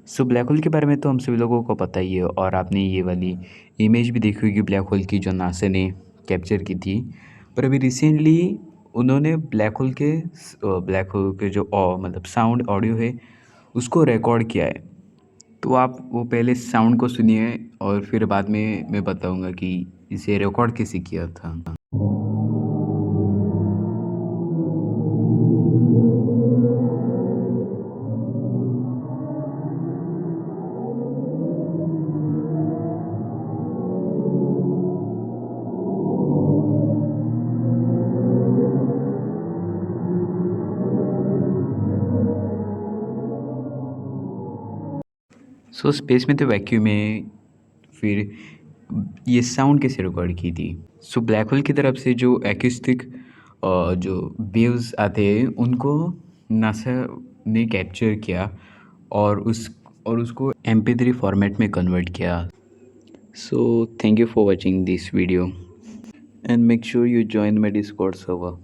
So black hole के बारे में तो हम सभी लोगों को पता ही है, और आपने ये वाली इमेज भी देखी होगी ब्लैक होल की, जो नासा ने कैप्चर की थी। पर अभी रिसेंटली उन्होंने ब्लैक होल के जो मतलब साउंड ऑडियो है उसको रिकॉर्ड किया है। तो आप वो पहले साउंड को सुनिए और फिर बाद में मैं बताऊंगा कि इसे रिकॉर्ड कैसे किया था। सो स्पेस में तो वैक्यूम है, फिर ये साउंड कैसे रिकॉर्ड की थी? सो ब्लैक होल की तरफ से जो एक्यूस्टिक जो वेव्स आते हैं उनको नासा ने कैप्चर किया और उसको MP3 फॉर्मेट में कन्वर्ट किया। So thank you for watching this video and make sure you join my Discord server.